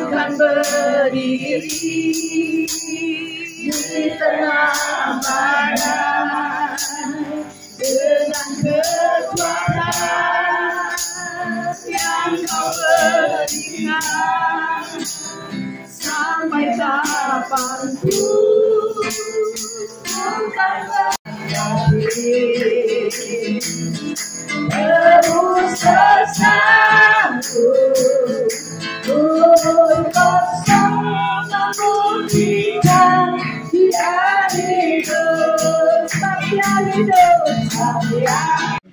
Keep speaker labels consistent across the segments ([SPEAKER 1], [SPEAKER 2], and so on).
[SPEAKER 1] kan berdiri di tengah badai dengan kekuatan yang kau berikan. Sampai kapanpun akan terus bersatu untuk sama memberikan dia hidup sampai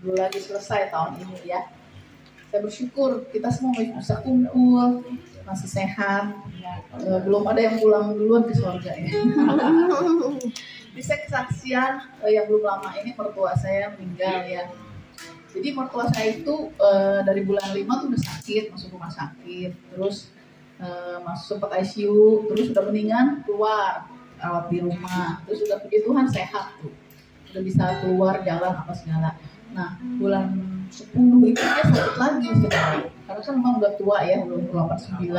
[SPEAKER 1] lagi selesai tahun ini ya. Saya bersyukur kita semua bisa kumpul, masih sehat, belum ada yang pulang duluan ke surga ya. Bisa kesaksian yang belum lama ini mertua saya meninggal ya. Jadi mertua saya itu dari bulan 5 tuh udah sakit, masuk rumah sakit, terus masuk sempat ICU, terus udah mendingan keluar rawat di rumah, terus udah puji Tuhan sehat tuh, udah bisa keluar jalan apa segala. Nah bulan 10 itu dia sakit lagi sebenarnya, karena kan memang udah tua ya, belum 89.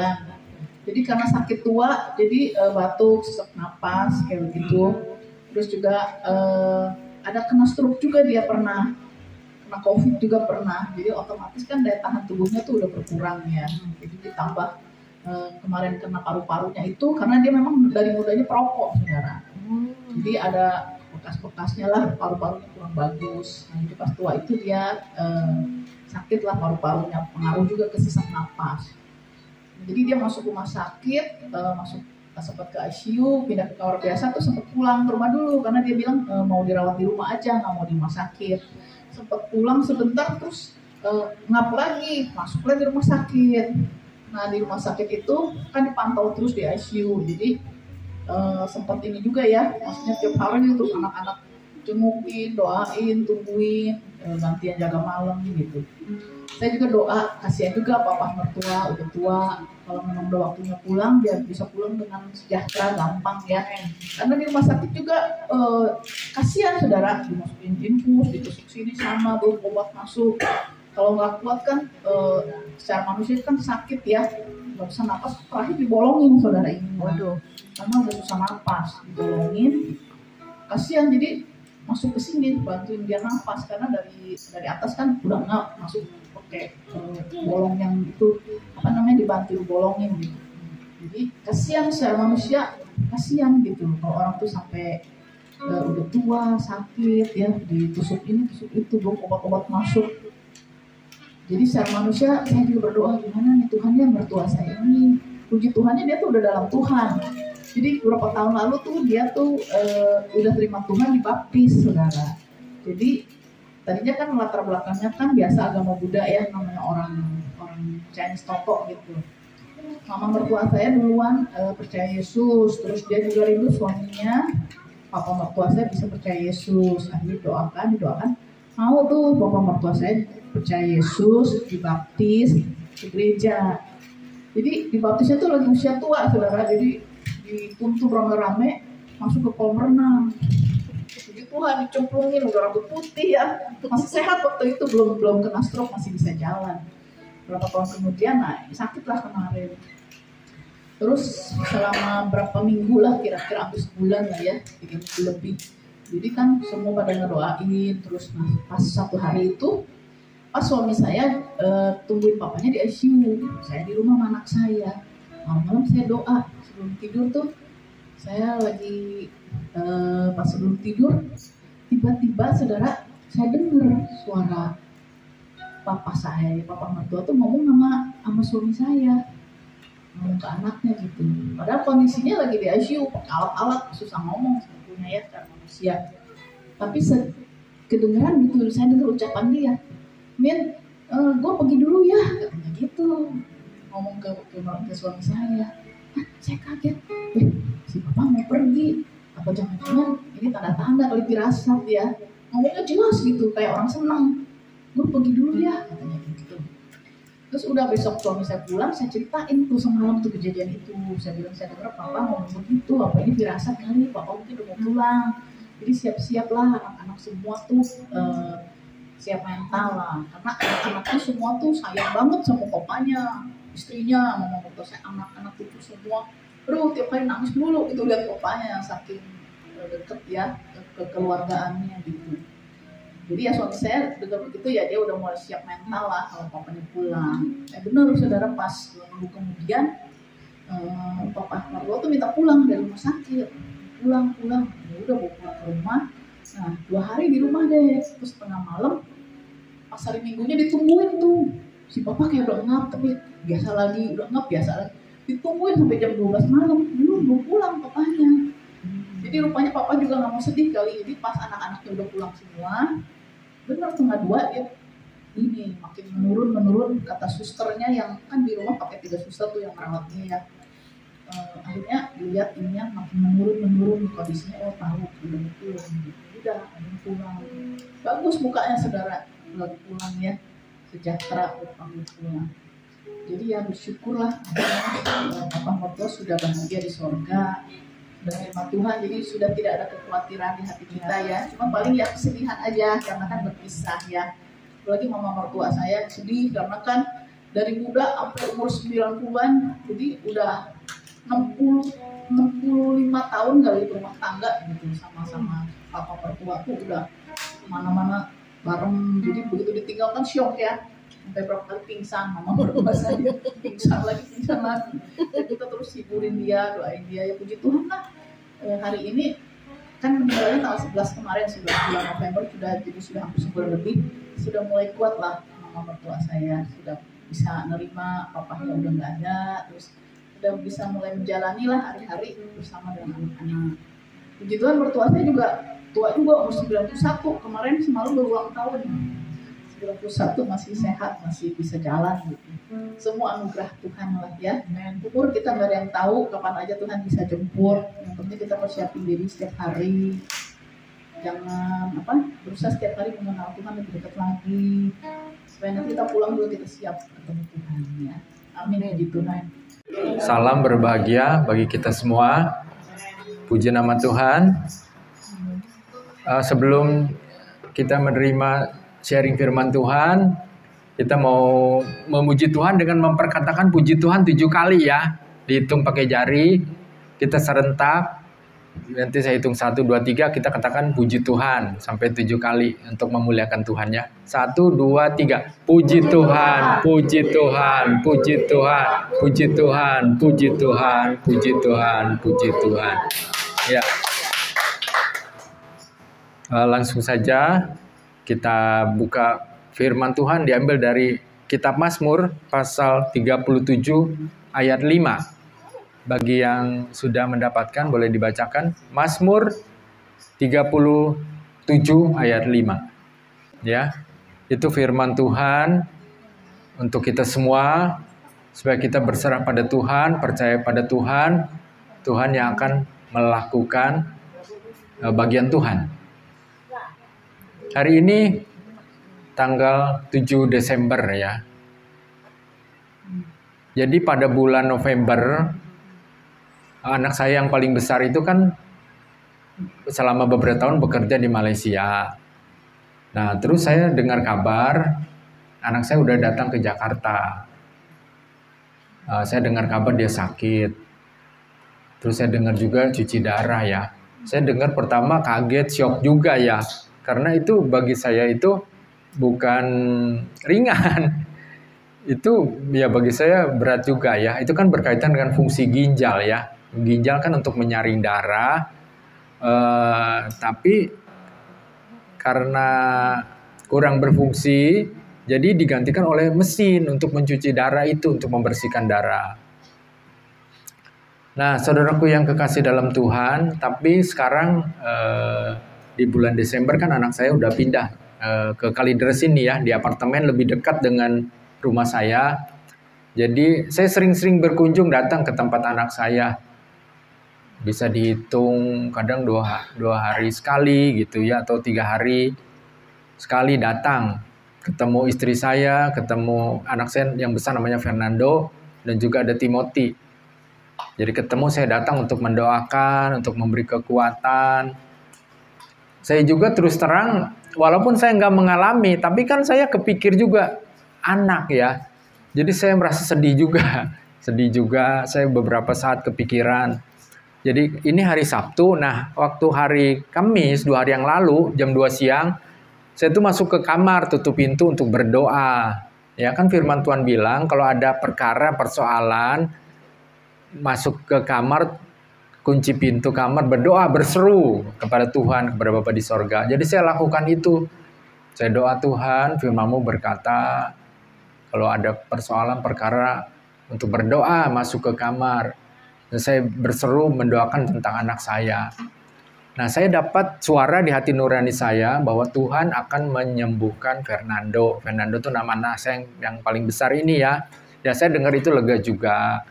[SPEAKER 1] Jadi karena sakit tua, jadi batuk, sesak napas kayak begitu. Terus juga ada kena stroke juga, dia pernah kena COVID juga pernah. Jadi otomatis kan daya tahan tubuhnya tuh udah berkurang ya. Jadi ditambah kemarin kena paru-parunya itu karena dia memang dari mudanya perokok, saudara. Jadi ada bekas-bekasnya lah, paru-parunya kurang bagus. Nah, jadi pas tua itu dia sakit lah paru-parunya, pengaruh juga ke sesak napas. Jadi dia masuk rumah sakit, sempat ke ICU, pindah ke kamar biasa, tuh sempat pulang ke rumah dulu karena dia bilang mau dirawat di rumah aja, nggak mau di rumah sakit. Sempat pulang sebentar, terus ngap lagi, masuk lagi rumah sakit. Nah di rumah sakit itu kan dipantau terus di ICU, jadi sempat ini juga ya, maksudnya tiap hari itu anak-anak jengukin, doain, tungguin, gantian jaga malam gitu. Saya juga doa, kasihan juga papa mertua udah tua, kalau memang udah waktunya pulang biar bisa pulang dengan sejahtera, gampang ya. Karena di rumah sakit juga kasihan saudara, dimasukin infus, ditusuk sini sama, belum obat masuk. Kalau nggak kuat kan secara manusia kan sakit ya, nggak bisa napas, terakhir dibolongin saudara ini. Waduh, karena udah susah napas, dibolongin, kasihan. Jadi masuk ke sini bantuin dia napas karena dari atas kan udah nggak masuk pakai bolong yang itu apa namanya, dibantu bolongin gitu. Jadi kasihan secara manusia, kasihan gitu kalau orang tuh sampai udah tua sakit ya, ditusuk ini tusuk itu, belum obat-obat masuk. Jadi secara manusia saya juga berdoa, gimana nih Tuhan ya mertua saya ini, puji Tuhannya dia tuh udah dalam Tuhan. Jadi beberapa tahun lalu tuh dia tuh udah terima Tuhan, dibaptis saudara. Jadi tadinya kan latar belakangnya kan biasa agama Buddha ya, namanya orang Chinese Toto gitu. Mama mertua saya duluan percaya Yesus, terus dia juga rindu suaminya, papa mertua saya bisa percaya Yesus. Akhirnya didoakan, mau tuh papa mertua saya percaya Yesus, dibaptis di gereja. Jadi dibaptisnya tuh lagi usia tua saudara, jadi dipuntuh rame-rame masuk ke kolam renang. Puji Tuhan, dicemplungin, udah rambut putih ya, masih sehat waktu itu, belum kena stroke, masih bisa jalan. Berapa tahun kemudian, nah sakit lah kemarin. Terus selama berapa minggu lah, kira-kira hampir sebulan lah ya, 3 minggu lebih. Jadi kan semua pada ngedoain, terus nah, pas satu hari itu, pas suami saya tungguin papanya di ICU, saya di rumah sama anak saya. Malam-malam saya doa, sebelum tidur tuh, saya lagi pas sebelum tidur, tiba-tiba saudara, saya dengar suara papa mertua tuh ngomong sama suami saya, ngomong ke anaknya gitu. Padahal kondisinya lagi di ICU, pakai alat-alat, susah ngomong sebetulnya ya secara manusia. Tapi kedengeran gitu, saya dengar ucapan dia, Min, gue pergi dulu ya, katanya gitu. Ngomong ke suami saya. Saya kaget, si papa mau pergi, apa jangan-jangan ini tanda-tanda kali firasat ya. Ngomongnya jelas gitu, kayak orang senang. Gue pergi dulu ya, katanya gitu. Terus udah besok suami saya pulang, saya ceritain tuh semalam tuh kejadian itu. Saya bilang, saya dengar papa ngomong begitu, apa ini firasat kali, papa mungkin udah mau pulang. Jadi siap-siap lah anak-anak semua tuh siap mental lah, karena anak-anaknya semua tuh sayang banget sama papanya. istrinya, mama mertua saya, anak-anak cucu semua. Aduh, tiap hari nangis mulu itu lihat papanya yang saking deket ya, kekeluargaannya gitu. Jadi ya suami saya dengar begitu ya dia udah mulai siap mental lah kalau papanya pulang. Benar saudara, pas 2 minggu kemudian papa mertua tuh minta pulang dari rumah sakit. Pulang, ya udah bawa pulang ke rumah. Nah 2 hari di rumah deh, terus tengah malam pas hari minggunya ditungguin tuh. Si papa kayak udah ngap tapi biasa lagi, udah ngap biasa lagi. Ditungguin sampai jam 12 malam, belum pulang papanya. Jadi rupanya papa juga nggak mau sedih kali. Jadi pas anak-anaknya udah pulang semua, benar setengah 2 dia ini makin menurun kata susternya yang kan di rumah pakai 3 suster tuh yang merawatnya ya. Akhirnya dilihat ininya makin menurun kondisinya, oh tahu udah pulang gitu. Udah pulang. Bagus mukanya saudara, udah pulang ya, sejahtera udah pulang. Jadi ya bersyukurlah papa mertua sudah bahagia di sorga, sudah terima Tuhan, jadi sudah tidak ada kekhawatiran di hati kita ya. Cuma paling ya kesedihan aja karena kan berpisah ya. Apalagi mama mertua saya sedih karena kan dari muda sampai umur 90-an, jadi udah 65 tahun kali rumah tangga gitu sama papa mertua tuh udah mana-mana bareng. Jadi begitu ditinggalkan syok ya. Sampai berapa kali pingsan, mama mertua saya pingsan lagi. Dan kita terus hiburin dia, doain dia, ya puji Tuhan lah. Hari ini kan meninggalnya tanggal 11 kemarin, 11 bulan November, sudah hampir sebulan lebih, sudah mulai kuat lah mama mertua saya, sudah bisa nerima papahnya udah nggak ada, terus sudah bisa mulai menjalani lah hari-hari bersama dengan anak-anak. Puji Tuhan mertua saya juga tua juga, umur 91, kemarin semalam berulang tahun. 91 masih sehat, masih bisa jalan gitu. Semua anugerah Tuhan lah ya. Umur kita nggak ada yang tahu kapan aja Tuhan bisa jemput. Yang penting kita persiapin diri setiap hari. Jangan berusaha setiap hari mengenal Tuhan lebih dekat lagi. Supaya nanti kita pulang juga kita siap ketemu Tuhan ya. Amin ya Tuhan.
[SPEAKER 2] Salam berbahagia bagi kita semua. Puji nama Tuhan. Sebelum kita menerima sharing firman Tuhan, kita mau memuji Tuhan dengan memperkatakan puji Tuhan 7 kali ya. Dihitung pakai jari, kita serentak. Nanti saya hitung 1, 2, 3, kita katakan puji Tuhan sampai 7 kali untuk memuliakan Tuhan ya. 1, 2, 3. Puji Tuhan, puji Tuhan, puji Tuhan, puji Tuhan, puji Tuhan, puji Tuhan, puji Tuhan. Ya. Langsung saja kita buka firman Tuhan diambil dari kitab Mazmur pasal 37 ayat 5. Bagi yang sudah mendapatkan boleh dibacakan. Mazmur 37 ayat 5. Ya. Itu firman Tuhan untuk kita semua supaya kita berserah pada Tuhan, percaya pada Tuhan. Tuhan yang akan melakukan bagian Tuhan. Hari ini tanggal 7 Desember ya. Jadi pada bulan November, anak saya yang paling besar itu kan selama beberapa tahun bekerja di Malaysia. Nah, terus saya dengar kabar anak saya udah datang ke Jakarta. Saya dengar kabar dia sakit. Terus saya dengar juga cuci darah ya. Saya dengar pertama kaget, syok juga ya. Karena itu bagi saya itu bukan ringan. Itu ya bagi saya berat juga ya. Itu kan berkaitan dengan fungsi ginjal ya. Ginjal kan untuk menyaring darah. Tapi karena kurang berfungsi, jadi digantikan oleh mesin untuk mencuci darah itu, untuk membersihkan darah. Nah, saudaraku yang kekasih dalam Tuhan, tapi sekarang di bulan Desember kan anak saya udah pindah ke Kalideres ini ya, di apartemen lebih dekat dengan rumah saya. Jadi saya sering-sering berkunjung datang ke tempat anak saya. Bisa dihitung kadang 2 hari sekali gitu ya, atau 3 hari sekali datang. Ketemu istri saya, ketemu anak saya yang besar namanya Fernando, dan juga ada Timothy. Jadi ketemu, saya datang untuk mendoakan, untuk memberi kekuatan. Saya juga terus terang, walaupun saya nggak mengalami, tapi kan saya kepikir juga anak ya. Jadi saya merasa sedih juga. Sedih juga, saya beberapa saat kepikiran. Jadi ini hari Sabtu, nah waktu hari Kamis, 2 hari yang lalu, jam 2 siang, saya tuh masuk ke kamar, tutup pintu untuk berdoa. Ya kan firman Tuhan bilang, kalau ada perkara, persoalan, masuk ke kamar, kunci pintu kamar, berdoa, berseru kepada Tuhan, kepada Bapa di sorga. Jadi saya lakukan itu. Saya doa, Tuhan, firman-Mu berkata, kalau ada persoalan, perkara, untuk berdoa, masuk ke kamar. Dan saya berseru mendoakan tentang anak saya. Nah, saya dapat suara di hati nurani saya bahwa Tuhan akan menyembuhkan Fernando. Fernando itu nama anak saya yang paling besar ini ya. Ya, saya dengar itu lega juga.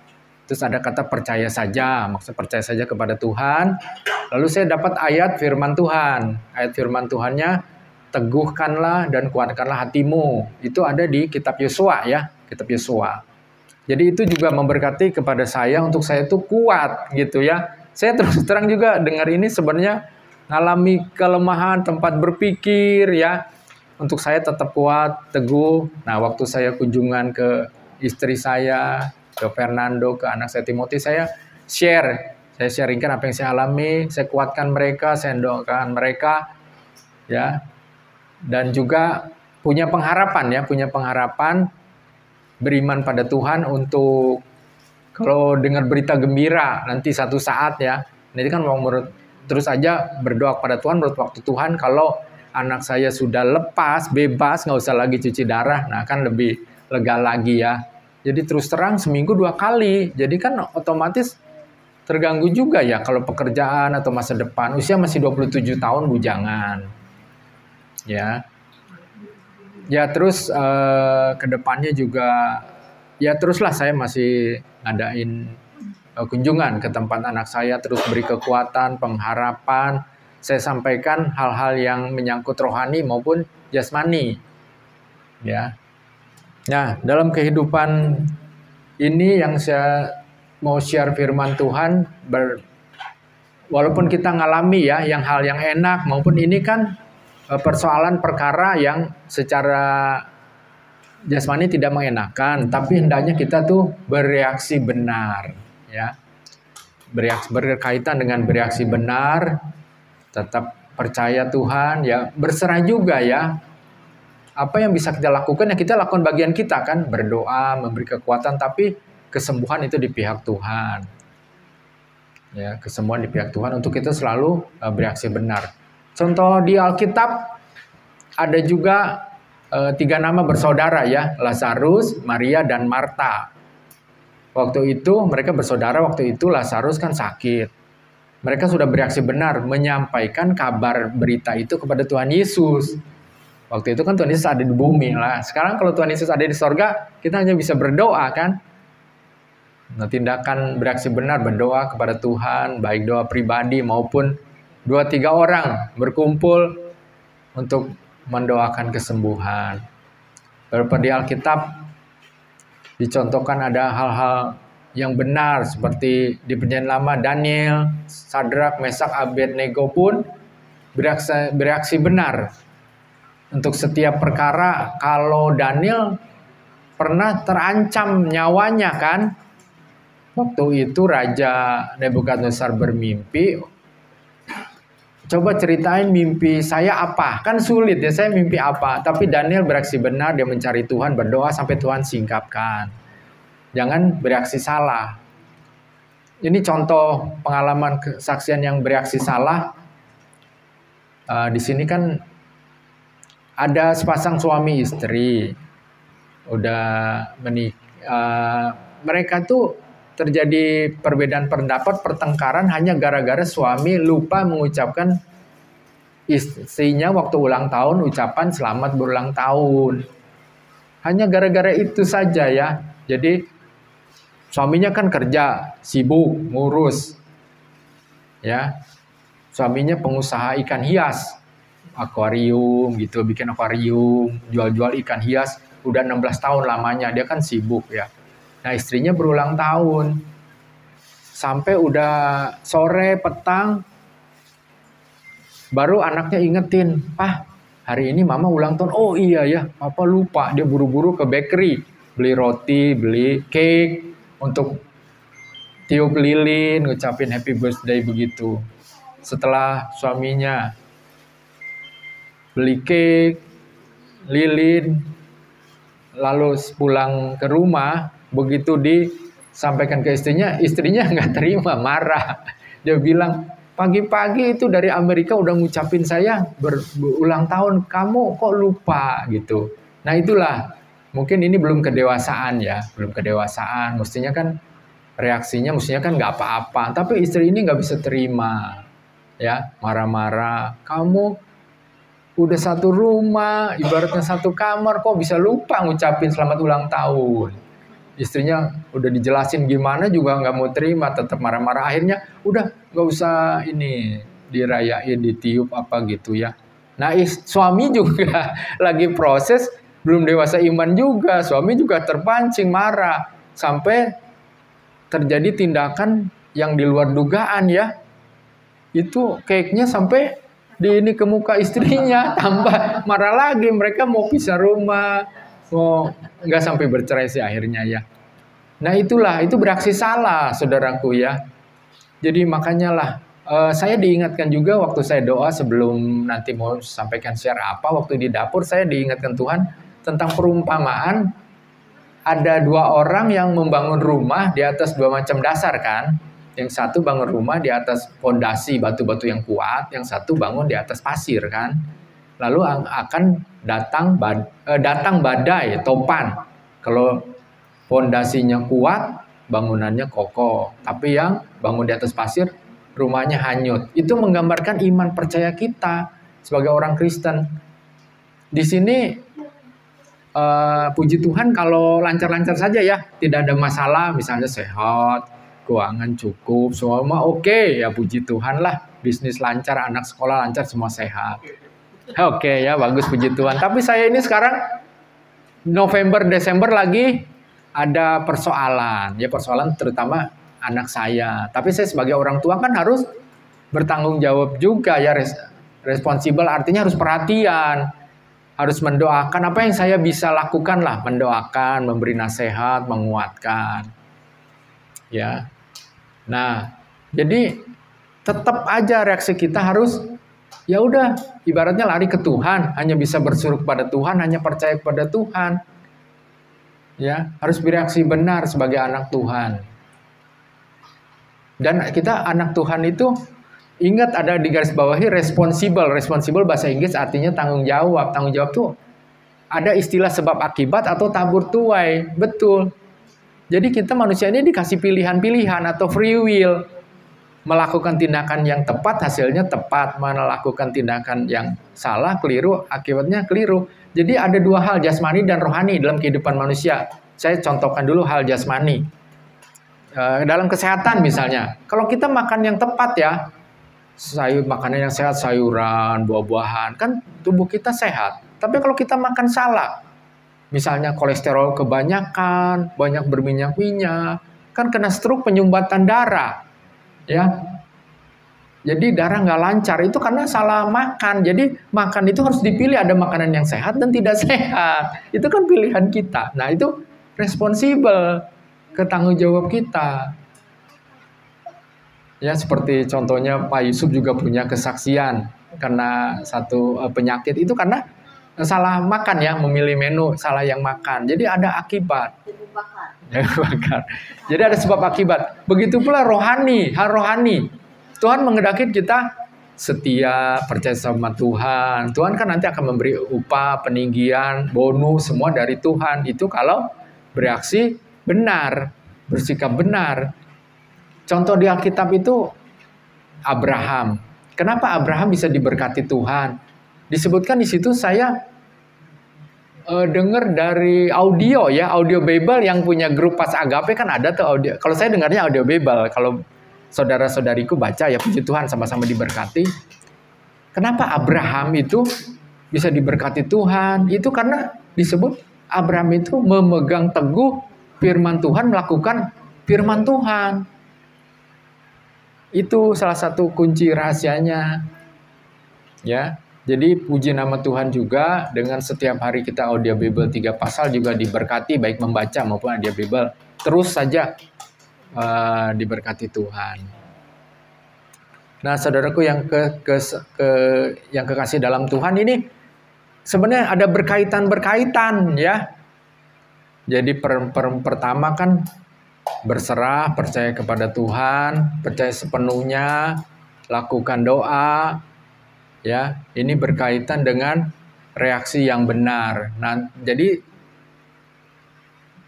[SPEAKER 2] Terus ada kata percaya saja, maksud percaya saja kepada Tuhan. Lalu saya dapat ayat firman Tuhan. Ayat firman Tuhannya, teguhkanlah dan kuatkanlah hatimu. Itu ada di kitab Yosua ya, kitab Yosua. Jadi itu juga memberkati kepada saya untuk saya itu kuat gitu ya. Saya terus terang juga dengar ini sebenarnya ngalami kelemahan tempat berpikir ya. Untuk saya tetap kuat, teguh. Nah, waktu saya kunjungan ke istri saya, ke Fernando, ke anak saya Timothy, saya share. Saya sharingkan apa yang saya alami, saya kuatkan mereka, saya doakan mereka ya. Dan juga punya pengharapan ya, punya pengharapan beriman pada Tuhan untuk kalau dengar berita gembira nanti satu saat ya. Nanti kan mau terus aja berdoa pada Tuhan menurut waktu Tuhan kalau anak saya sudah lepas, bebas, nggak usah lagi cuci darah. Nah kan lebih lega lagi ya. Jadi terus terang seminggu 2 kali. Jadi kan otomatis terganggu juga ya kalau pekerjaan atau masa depan. Usia masih 27 tahun bujangan. Ya. Ya terus kedepannya juga ya teruslah saya masih ngadain kunjungan ke tempat anak saya, terus beri kekuatan, pengharapan. Saya sampaikan hal-hal yang menyangkut rohani maupun jasmani. Ya. Nah, dalam kehidupan ini yang saya mau share firman Tuhan, walaupun kita ngalami ya yang hal yang enak maupun ini kan persoalan perkara yang secara jasmani tidak mengenakan, tapi hendaknya kita tuh bereaksi benar, ya. Berkaitan dengan bereaksi benar, tetap percaya Tuhan, ya, berserah juga ya. Apa yang bisa kita lakukan, ya kita lakukan bagian kita kan, berdoa, memberi kekuatan, tapi kesembuhan itu di pihak Tuhan. Ya, kesembuhan di pihak Tuhan untuk kita selalu bereaksi benar. Contoh di Alkitab ada juga 3 nama bersaudara ya, Lazarus, Maria, dan Marta. Waktu itu mereka bersaudara, waktu itu Lazarus kan sakit. Mereka sudah bereaksi benar menyampaikan kabar berita itu kepada Tuhan Yesus. Waktu itu kan Tuhan Yesus ada di bumi lah. Sekarang kalau Tuhan Yesus ada di sorga, kita hanya bisa berdoa kan. Nah, tindakan bereaksi benar berdoa kepada Tuhan, baik doa pribadi maupun 2-3 orang berkumpul untuk mendoakan kesembuhan. Di Alkitab dicontohkan ada hal-hal yang benar seperti di Perjanjian Lama Daniel, Sadrak, Mesak, Abednego pun bereaksi benar untuk setiap perkara. Kalau Daniel pernah terancam nyawanya kan, waktu itu Raja Nebukadnezar bermimpi. Coba ceritain mimpi saya apa? Kan sulit ya, saya mimpi apa? Tapi Daniel bereaksi benar, dia mencari Tuhan, berdoa sampai Tuhan singkapkan. Jangan bereaksi salah. Ini contoh pengalaman kesaksian yang bereaksi salah. Di sini kan ada sepasang suami istri. Udah menikah. Mereka tuh terjadi perbedaan pendapat, pertengkaran hanya gara-gara suami lupa mengucapkan istrinya waktu ulang tahun ucapan selamat berulang tahun. Hanya gara-gara itu saja ya. Jadi suaminya kan kerja, sibuk, ngurus. Ya. Suaminya pengusaha ikan hias, akuarium gitu, bikin akuarium, jual-jual ikan hias, udah 16 tahun lamanya, dia kan sibuk ya. Nah, istrinya berulang tahun. Sampai udah sore, petang, baru anaknya ingetin, "Pah, hari ini mama ulang tahun." "Oh iya ya, papa lupa." Dia buru-buru ke bakery. beli roti, beli cake, untuk tiup lilin, ngucapin happy birthday begitu. Setelah suaminya beli cake, lilin, lalu pulang ke rumah, begitu disampaikan ke istrinya nggak terima, marah. Dia bilang, pagi-pagi itu dari Amerika udah ngucapin saya berulang tahun, kamu kok lupa gitu. Nah itulah, mungkin ini belum kedewasaan ya, belum kedewasaan. Mestinya kan reaksinya mestinya kan nggak apa-apa, tapi istri ini nggak bisa terima, ya marah-marah. Kamu udah satu rumah, ibaratnya satu kamar, kok bisa lupa ngucapin selamat ulang tahun. Istrinya udah dijelasin gimana juga nggak mau terima, tetap marah-marah. Akhirnya udah nggak usah ini dirayain, ditiup apa gitu ya. Nah suami juga lagi proses, belum dewasa iman juga. Suami juga terpancing marah sampai terjadi tindakan yang di luar dugaan ya. Itu cake-nya sampai ini ke muka istrinya, tambah marah lagi. Mereka mau pisah rumah, mau nggak sampai bercerai sih akhirnya ya. Nah itulah, itu beraksi salah saudaraku ya. Jadi makanya lah saya diingatkan juga waktu saya doa sebelum nanti mau sampaikan share apa, waktu di dapur saya diingatkan Tuhan tentang perumpamaan. Ada dua orang yang membangun rumah di atas dua macam dasar kan. Yang satu bangun rumah di atas fondasi batu-batu yang kuat, yang satu bangun di atas pasir kan. Lalu akan datang badai, topan. Kalau fondasinya kuat, bangunannya kokoh. Tapi yang bangun di atas pasir, rumahnya hanyut. Itu menggambarkan iman percaya kita sebagai orang Kristen. Di sini puji Tuhan kalau lancar-lancar saja ya, tidak ada masalah, misalnya sehat, keuangan cukup, semua oke ya, puji Tuhan lah, bisnis lancar, anak sekolah lancar, semua sehat. Oke ya, bagus puji Tuhan. Tapi saya ini sekarang November, Desember lagi ada persoalan, ya persoalan terutama anak saya. Tapi saya sebagai orang tua kan harus bertanggung jawab juga ya, responsibel artinya harus perhatian. Harus mendoakan, apa yang saya bisa lakukan lah, mendoakan, memberi nasihat, menguatkan. Ya. Nah, jadi tetap aja reaksi kita harus ya udah ibaratnya lari ke Tuhan, hanya bisa berseru kepada Tuhan, hanya percaya kepada Tuhan. Ya, harus bereaksi benar sebagai anak Tuhan. Dan kita anak Tuhan itu ingat ada di garis bawahi responsible. Responsible bahasa Inggris artinya tanggung jawab. Tanggung jawab tuh ada istilah sebab akibat atau tabur tuai. Betul. Jadi kita manusia ini dikasih pilihan-pilihan atau free will. Melakukan tindakan yang tepat hasilnya tepat. Melakukan tindakan yang salah, keliru, akibatnya keliru. Jadi ada dua hal, jasmani dan rohani dalam kehidupan manusia. Saya contohkan dulu hal jasmani. Dalam kesehatan misalnya. Kalau kita makan yang tepat ya, makanan yang sehat, sayuran, buah-buahan, kan tubuh kita sehat. Tapi kalau kita makan salah, misalnya kolesterol kebanyakan, banyak berminyak-minyak, kan kena stroke, penyumbatan darah, ya. Jadi darah nggak lancar, itu karena salah makan. Jadi makan itu harus dipilih, ada makanan yang sehat dan tidak sehat. Itu kan pilihan kita. Nah itu responsibel, ketanggung jawab kita. Ya seperti contohnya Pak Yusuf juga punya kesaksian karena satu penyakit itu karena salah makan ya, memilih menu salah yang makan. Jadi ada akibat. Jadi ada sebab akibat. Begitu pula rohani, hal rohani. Tuhan menghendaki kita setia, percaya sama Tuhan. Tuhan kan nanti akan memberi upah, peninggian, bonus semua dari Tuhan. Itu kalau bereaksi benar, bersikap benar. Contoh di Alkitab itu Abraham. Kenapa Abraham bisa diberkati Tuhan? Disebutkan di situ saya dengar dari audio ya, audio Bible yang punya grup Pas Agape kan ada tuh audio. Kalau saya dengarnya audio Bible, kalau saudara-saudariku baca ya puji Tuhan sama-sama diberkati. Kenapa Abraham itu bisa diberkati Tuhan? Itu karena disebut Abraham itu memegang teguh firman Tuhan, melakukan firman Tuhan. Itu salah satu kunci rahasianya. Ya. Jadi puji nama Tuhan juga dengan setiap hari kita audio Bible 3 pasal juga diberkati baik membaca maupun audio Bible. Terus saja diberkati Tuhan. Nah, saudaraku yang yang kekasih dalam Tuhan ini sebenarnya ada berkaitan ya. Jadi pertama kan berserah, percaya kepada Tuhan, percaya sepenuhnya, lakukan doa. Ya, ini berkaitan dengan reaksi yang benar. Nah, jadi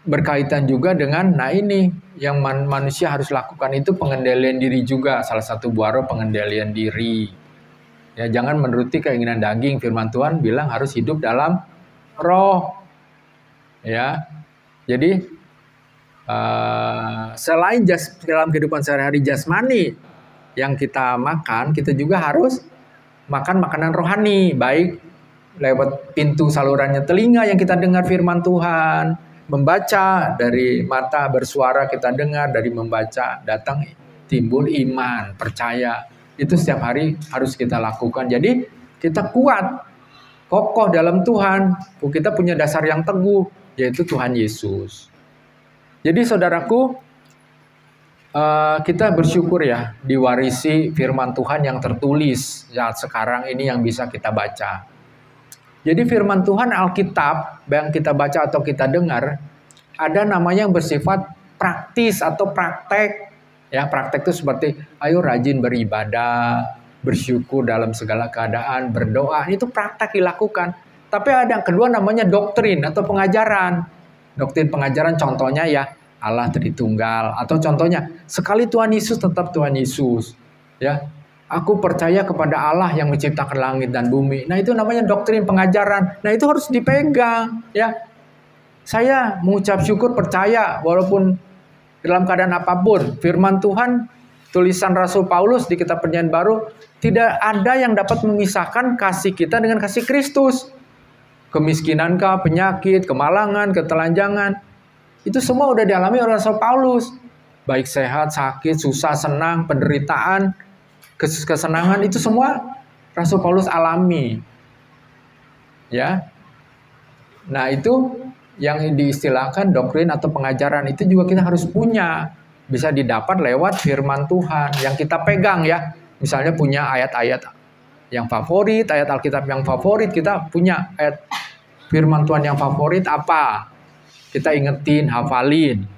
[SPEAKER 2] berkaitan juga dengan, nah ini yang manusia harus lakukan itu pengendalian diri juga. Salah satu buah roh pengendalian diri. Ya, jangan menuruti keinginan daging. Firman Tuhan bilang harus hidup dalam roh. Ya, jadi selain dalam kehidupan sehari-hari jasmani yang kita makan, kita juga harus makan makanan rohani, baik lewat pintu salurannya telinga yang kita dengar firman Tuhan, membaca dari mata bersuara kita dengar, dari membaca datang timbul iman, percaya. Itu setiap hari harus kita lakukan. Jadi kita kuat, kokoh dalam Tuhan. Kita punya dasar yang teguh, yaitu Tuhan Yesus. Jadi saudaraku, kita bersyukur ya diwarisi firman Tuhan yang tertulis saat sekarang ini yang bisa kita baca. Jadi firman Tuhan Alkitab yang kita baca atau kita dengar ada namanya yang bersifat praktis atau praktek. Ya, praktek itu seperti ayo rajin beribadah, bersyukur dalam segala keadaan, berdoa, itu praktek dilakukan. Tapi ada yang kedua namanya doktrin atau pengajaran. Doktrin pengajaran contohnya ya Allah Tritunggal, atau contohnya sekali Tuhan Yesus tetap Tuhan Yesus. Ya, aku percaya kepada Allah yang menciptakan langit dan bumi. Nah, itu namanya doktrin pengajaran. Nah, itu harus dipegang. Ya, saya mengucap syukur percaya walaupun dalam keadaan apapun. Firman Tuhan, tulisan Rasul Paulus di Kitab Perjanjian Baru, tidak ada yang dapat memisahkan kasih kita dengan kasih Kristus. Kemiskinankah, penyakit, kemalangan, ketelanjangan, itu semua udah dialami oleh Rasul Paulus. Baik sehat, sakit, susah, senang, penderitaan, kesenangan, itu semua Rasul Paulus alami. Ya. Nah, itu yang diistilahkan doktrin atau pengajaran, itu juga kita harus punya. Bisa didapat lewat firman Tuhan yang kita pegang ya. Misalnya punya ayat-ayat yang favorit, ayat Alkitab yang favorit, kita punya ayat firman Tuhan yang favorit apa? Kita ingetin, hafalin.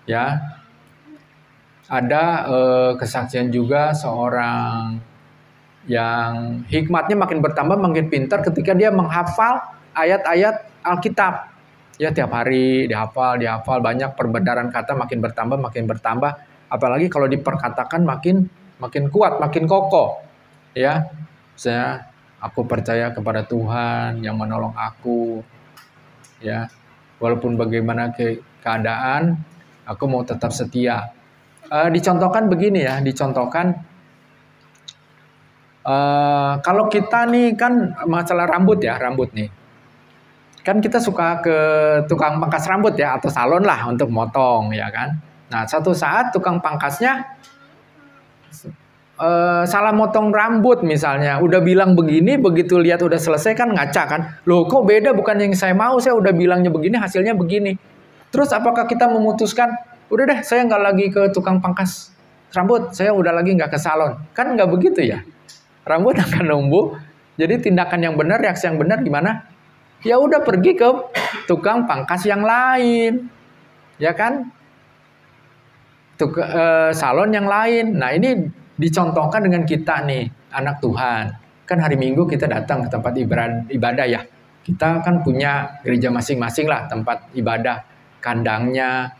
[SPEAKER 2] Ya. Ada kesaksian juga seorang yang hikmatnya makin bertambah, makin pintar ketika dia menghafal ayat-ayat Alkitab. Ya, tiap hari dihafal, banyak perbedaan kata makin bertambah. Apalagi kalau diperkatakan makin kuat, makin kokoh. Ya. Misalnya, aku percaya kepada Tuhan yang menolong aku. Ya. Walaupun bagaimana keadaan, aku mau tetap setia. Dicontohkan begini ya, kalau kita nih kan masalah rambut nih. Kan kita suka ke tukang pangkas rambut ya, atau salon lah untuk motong ya kan. Nah, satu saat tukang pangkasnya salah motong rambut misalnya, udah bilang begini, begitu lihat udah selesai kan ngaca kan, loh kok beda, bukan yang saya mau, saya udah bilangnya begini, hasilnya begini. Terus apakah kita memutuskan, udah deh saya nggak lagi ke tukang pangkas rambut, saya udah lagi nggak ke salon? Kan nggak begitu ya, rambut akan numbuh. Jadi tindakan yang benar, reaksi yang benar gimana? Ya udah pergi ke tukang pangkas yang lain, ya kan, salon yang lain. Nah, ini dicontohkan dengan kita nih, anak Tuhan. Kan hari Minggu kita datang ke tempat ibadah ya. Kita kan punya gereja masing-masing lah, tempat ibadah, kandangnya.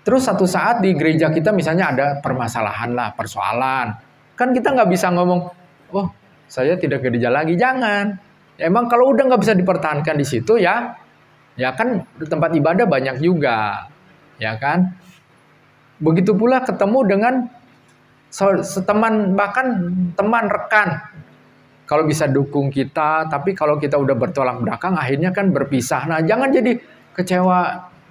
[SPEAKER 2] Terus satu saat di gereja kita misalnya ada permasalahan lah, persoalan. Kan kita nggak bisa ngomong, oh saya tidak ke gereja lagi, jangan. Emang kalau udah nggak bisa dipertahankan di situ ya kan di tempat ibadah banyak juga, ya kan. Begitu pula ketemu dengan teman, bahkan teman rekan, kalau bisa dukung kita, tapi kalau kita udah bertolak belakang akhirnya kan berpisah. Nah, jangan jadi kecewa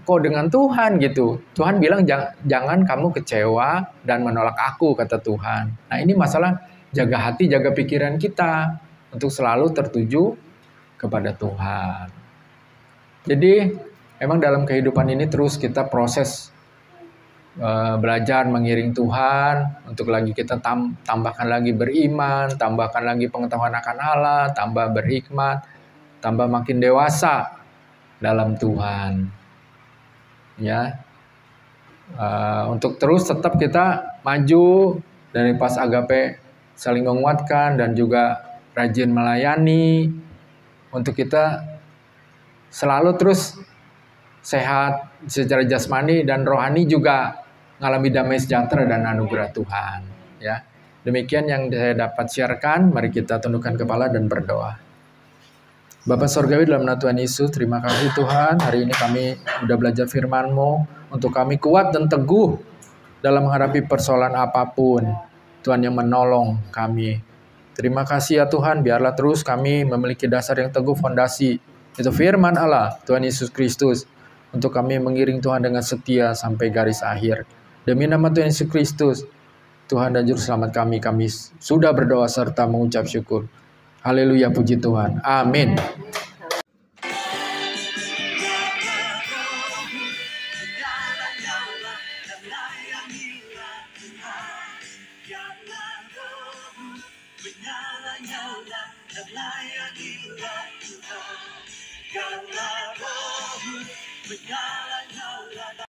[SPEAKER 2] kok dengan Tuhan gitu. Tuhan bilang jangan kamu kecewa dan menolak aku, kata Tuhan. Nah, ini masalah jaga hati, jaga pikiran kita untuk selalu tertuju kepada Tuhan. Jadi memang dalam kehidupan ini terus kita proses belajar mengiring Tuhan, untuk lagi kita tambahkan lagi beriman, tambahkan lagi pengetahuan akan Allah, tambah berhikmat, tambah makin dewasa dalam Tuhan. Ya, untuk terus tetap kita maju dari pas agape, saling menguatkan dan juga rajin melayani, untuk kita selalu terus sehat secara jasmani dan rohani, juga mengalami damai sejahtera dan anugerah Tuhan. Ya, demikian yang saya dapat siarkan. Mari kita tundukkan kepala dan berdoa. Bapa Sorgawi dalam nama Tuhan Yesus, terima kasih Tuhan. Hari ini kami sudah belajar firman-Mu untuk kami kuat dan teguh dalam menghadapi persoalan apapun. Tuhan yang menolong kami. Terima kasih ya Tuhan, biarlah terus kami memiliki dasar yang teguh, fondasi. Itu firman Allah, Tuhan Yesus Kristus. Untuk kami mengiring Tuhan dengan setia sampai garis akhir. Demi nama Tuhan Yesus Kristus, Tuhan dan Juru Selamat kami sudah berdoa serta mengucap syukur. Haleluya, puji Tuhan. Amin.
[SPEAKER 3] Menyala